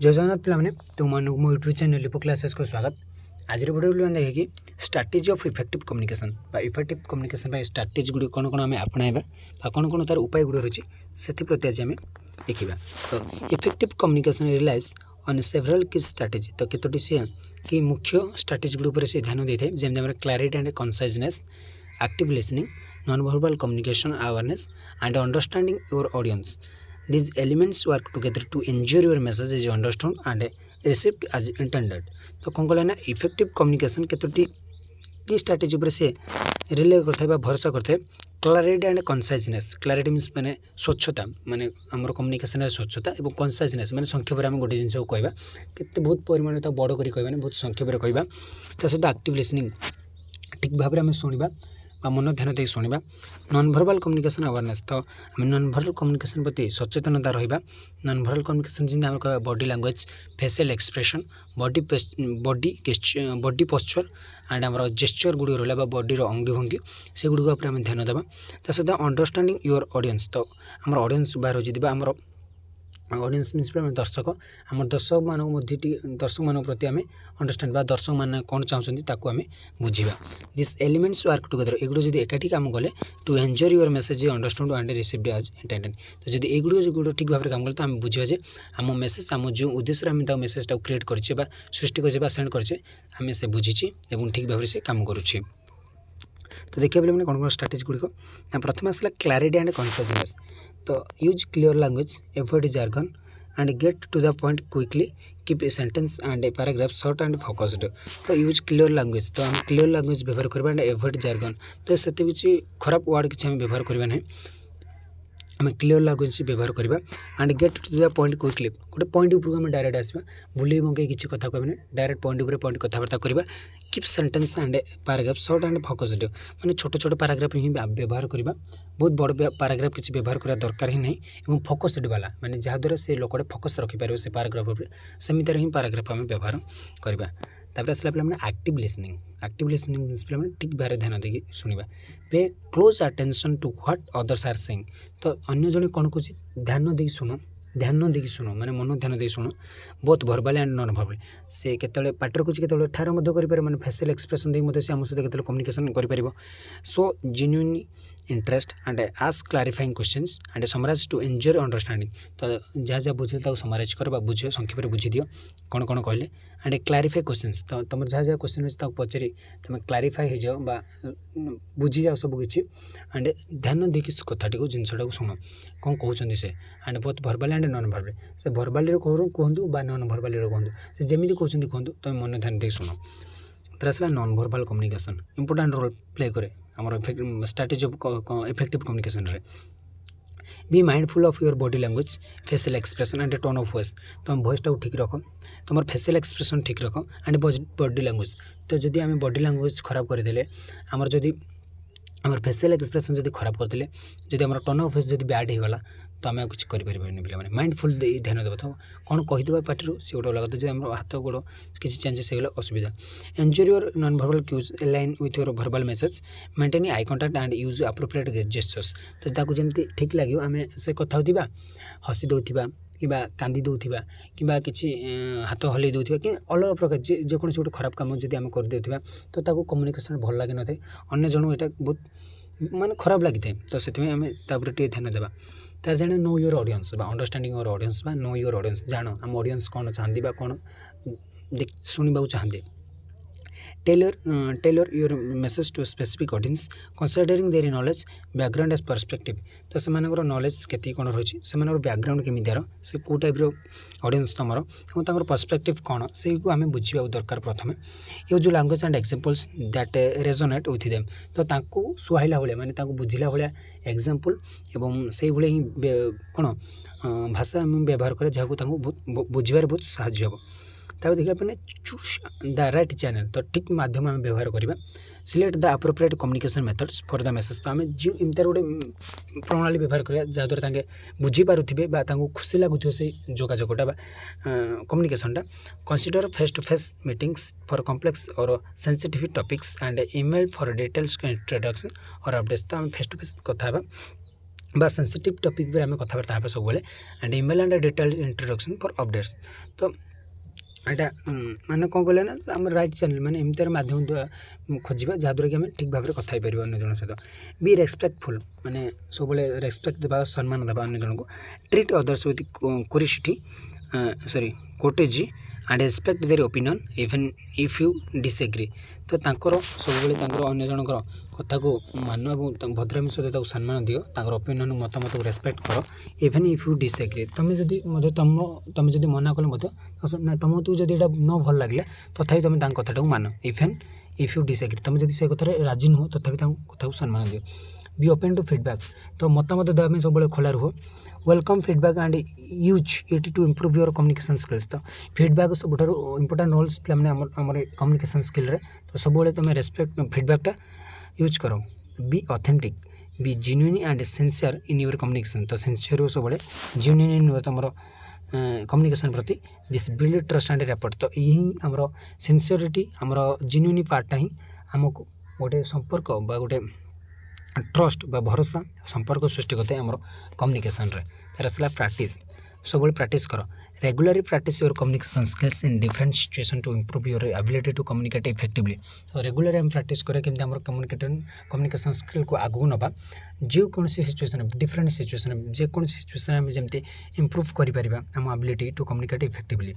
जय जगन्नाथ पे तुम मो यूट्यूब चैनल लिपो क्लासेस को स्वागत। आज वीडियो देखिए कि strategy of effective communication effective communication strategy Gudi कौन कौन आम अपनाइबा कौन कौन तार उपाय गुड़ी रही से प्रति आज आम देखा। तो effective communication relies on several key strategy. तो केतोटी सी कि मुख्य स्ट्रैटेजी गुड़ी से ध्यान देता है जमी clarity and conciseness, active listening, non verbal communication, awareness and understanding your audience. These elements work together to ensure your message is understood and received as intended. तो कौन कहला ना इफेक्टिव कम्युनिकेशन केतोटी की स्ट्रैटेजी पर से रिले करते भरोसा करते clarity and conciseness. Clarity means माने स्वच्छता, माने आमर कम्युनिकेशन स्वच्छता और कंसाइजनेस माने संक्षेप में गोटे जिन कहवा केते बहुत परिमाण बड़ कर कहवा बहुत संक्षेप में कहवा. सहित एक्टिव लिसनिंग ठीक भाव में आम शुणा मन ध्यान दे शुणा. Non verbal communication awareness. तो आम नॉन वर्बल कम्युनिकेशन प्रति सचेतनता रहा. नॉन वर्बल कम्युनिकेशन जिन कह body language, facial expression, body posture and आम जेस्चर गुड़ी रहा बॉडी अंगी भंगी से गुड़ आम ध्यान देवा. सहित अंडरस्टैंडिंग योर ऑडियंस. तो आम ऑडियंस बाहर जी आम ऑडियंस मीन्स दर्शक आम दर्शक मान प्रति आम अंडरस्टैंड बा दर्शक मैंने कौन चाहते आम बुझा. This elements work together. एगुड़ जब एकाठी काम कले to enjoy your message understand and received as intended. तो जब एगुड़ ठीक भाव में काम कले तो आम बुझा जे आम मेसेज आम जो उद्देश्य आम मेसेजटा क्रिएट कर सृष्टि कर सेंड करे आम से बुझी और ठीक भाव से काम करुच्छे. तो देखिए बोले कौन कौन स्ट्रैटेजी गुड़िक प्रथम आसला क्लैरिटी एंड कंसाइजनेस. तो use clear language, avoid jargon and get to the point quickly, keep a sentence and a paragraph short and focused. तो यूज क्लियर लैंग्वेज. तो आम क्लियर लैंग्वेज व्यवहार करवा एंड एवॉइड जार्गन. तो से किसी खराब वर्ड किसी आम व्यवहार करवा ना, आम क्लियर लैंग्वेज व्यवहार करवा and get to the point quickly. गोटे पॉइंट उपरको आम डायरेक्ट आसवा, बुले बंगे किसी कथा कहना डायरेक्ट पॉइंट उपर पॉइंट कथबार्ता करवा. Keep sentence and paragraph short and focused. माने छोट छोट पैराग्राफ ही व्यवहार करवा. बहुत बड़ पैराग्राफ किसी व्यवहार करा दरकार ही नहीं. और फोकस्ड वाला माने जहाँद्वारा से लोकटे फोकस रखिपारे से पैराग्राफ उपर सेमितार ही पैराग्राफ आम व्यवहार करवा. तापर आसला पे active listening. Active listening means पे ठीक भाव ध्यान देकी शुणा. Pay close attention to what others are saying. तो अन्य जने कौन कह ध्यान देकी शुण माने मन ध्यान दे शुण. बहुत भर्बाल एंड नॉन भर्बाल से केतले पाटर कुछ केतले ठार कर माने फेशियल एक्सप्रेशन देकी से आम सहित केतले कम्युनिकेशन कर. So genuine interest and ask clarifying questions and summarise to enjoy understanding. तो जहाँ जहाँ बुझे समराइज कर बुझ संक्षेप में बुझी दियो कौन कौन कहले एंड क्लारिफाई क्वेश्चंस. तो तुम जहाँ जहाँ क्वेश्चन अच्छे पचारि तुम क्लारिफाई हो जाओ बुझी जाओ सबकि एंड ध्यान देकी कथाटी को जिनटा को शुण कौन कहते से. एंड बहुत भर्बाल एंड नॉन भर्बाल से भर्बाल कहतु बा नॉन भर्बाल कहतु से जमी कहते कहतु तुम मन ध्यान देकी शुण. तो आसला non verbal communication important role play करे आमर स्ट्रैटेजी ऑफ इफेक्टिव कम्युनिकेशन रे. Be mindful of your body language, facial expression and tone of voice. तुम वॉइस टाक ठीक रख, तुम फेशियल एक्सप्रेशन ठीक रख एंड बॉडी लैंग्वेज. तो जदि आम बॉडी लैंग्वेज खराब करदे आमर जदि आमर फेशियल एक्सप्रेशन जदि खराब करदे जदि आमर टोन ऑफ वॉइस जदि बैड होगला तो आम कुछ करें पे माइंडफुल ध्यान देव. तो कौन कहीदेव पार्टी से गोटे अलग जो आम हाथ गोड़ किसी चेंजेस होगा असुविधा. Ensure your non verbal cues align with your verbal message, maintain eye contact and use appropriate gestures. तो ताकू जमी ठीक लगे आम से कथा होता हसी दौथा कि कांदी दौथा कि हाथ हल्ई दौथा कि अलग प्रकार जेकोसी गोटे खराब कम जब आम करदे तो कम्युनिकेशन भल लगे न थे अन्य जन यहाँ बहुत माने खराब लगी था. तो से आम टे ध्यान देवा. तार जाने नो योर ऑडियंस बा अंडरस्टैंडिंग योर ऑडियंस बा नो योर ऑडियंस. जान आम ऑडियंस कौन चाहती कौन शुणा चाहते. Tailor your message to specific audience considering their knowledge, background as perspective. तो से नॉलेज के कौन रही से बैकग्राउंड केमितार से कौ टाइप ऑडियंस तुम और पर्सपेक्टिव कौन से आम बुझा दरकार. प्रथम ये जो language and examples that resonate with them. तो सुहाइला भाया माने बुझिला भाया एग्जांपल एवं से भाई ही कौन भाषा व्यवहार करे जहाँ बहुत बुझे बहुत साहय हम. तापर देखा पे चूज द राइट चैनल. तो ठीक माध्यम आम व्यवहार करवा. Select the appropriate communication methods for the message. तो आम जो इमतार गोटे प्रणाली व्यवहार करा जहाँद्वारा बुझीपे खुशी लगुव से जोगाजोगटा कम्युनिकेशनटा. Consider face to face meetings for complex or sensitive topics and email for details introduction or updates. तो आम फेस टू फेस कथा बा सेंसिटिव टॉपिक पर आम कथबार्ता हाँ सब and email and detail introduction for updates. तो यहाँ माने कौन कहले ना आम राइट चैनल माने एमती माध्यम खोजा जहाँद्वारा कि आम ठीक भाव में कथा पार अन्य जन सहित बी रेस्पेक्टफुल माने सब रेस्पेक्ट देवा सम्मान देवा अन्य जन को treat others with curiosity sorry courtesy and respect their opinion even if you disagree. तो तांकर सब अन्य जनकर कथा को मान और भद्रामी सहित सम्मान दियो ओपिनियन मतामत को रेस्पेक्ट कर इवन इफ यू डिसएग्री। तुम जदि तुम जदि मना कल तुम तू जब यहाँ न भल लगे तथापि तुम कथा को मान इवन इफ यू डिसएग्री। तुम जब से कथार राजी नुह तथापि कथा को सम्मान दियो। Be open to feedback. तो मतामत देवाई सब खोला रुह। Welcome feedback and use it to improve your communication skills. तो फीडबैक सब इंपोर्टेंट रोल्स प्ले मैंने आम कम्युनिकेशन स्किल रे। तो सब तुम रेस्पेक्ट फीडबैकटा यूज करो। Be authentic be genuine and sincere in your communication. तो सिंसियर सब जेन्युइन इन तुम कम्युनिकेशन प्रति this build trust and rapport. तो यही आमर सिंसियरिटी आमर जेन्युइन पार्टा ही आमको गोटे संपर्क बा गोटे ट्रस्ट बा भरोसा संपर्क सृष्टि करते आम कम्युनिकेशन रे। तार आसला प्रैक्टिस सब प्रैक्टिस कर regularly practice your communication skills in different situation to improve your ability to communicate effectively. तो रेगुलरली हम प्रैक्टिस करें केमती आम कम्युनिकेशन स्किल को आगू नवा जेकोसी सिचुएशन डिफरेंट सिचुएशन जेकोसी सिचुएशन आम जमी इम्प्रूव करें आम एबिलिटी टू कम्युनिकेट इफेक्टिवली।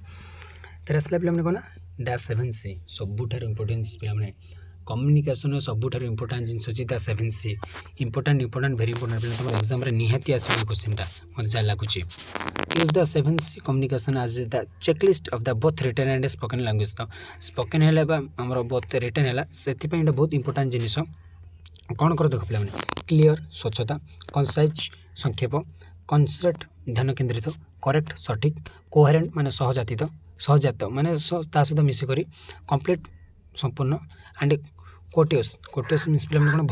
तार आसला पे कौन डैश 7C सबुठार इंपोर्टेंस पे कम्युनिकेशन सबुठार इंपोर्टेंट जिन अच्छी 7C इंपोर्टेंट वेरी इंपोर्टेंट पे तुम एग्जाम निहाती आसो क्वेश्चनटा मत जहाँ लगुच। Use the 7C communication as the checklist of the both written and spoken language. तो स्पोकन है आमर बोथ रिटन है से बहुत इंपोर्टेंट जिनिस कौन कर देख पे क्लीयर स्वच्छता कंसाइज संक्षेप कनसेप्ट ध्यान केन्द्रित करेक्ट सठिक कोहेरेंट माने सहजात माने सहित मिसिक कंप्लीट संपूर्ण एंड कोटियस मीन्स पे कौन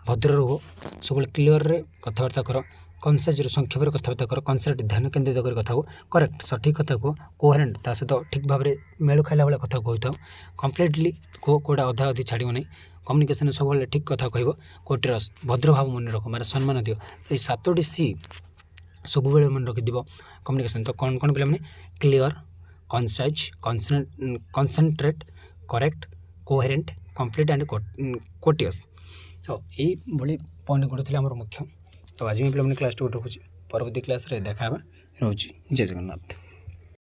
भद्र रुह सब क्लीयर रे कथबार्ता कर कनसाइज संक्षेप कथबार्ता कर कनसेप्ट ध्यान केन्द्रित कर कथा को करेक्ट सठिक कथा को कोहेरेंट ता सहित ठीक भाव में मेल खाला भाई कथा कही था कम्प्लीटली कौटा अधा अधी छाड़ नहीं कम्युनिकेशन सब ठीक कथा कह कोटियस भद्र भाव मन रख मारे सम्मान दियो। तो ये 7टी C सब मन रखिद कम्युनिकेशन। तो कौन कौन पे clear concise concentrate correct coherent complete and courteous. तो ये पॉइंट गुड़ आम मुख्य। तो आज पे क्लास 2 रखुच्छी परवर्ती क्लास रे देखा रोची। जय जगन्नाथ।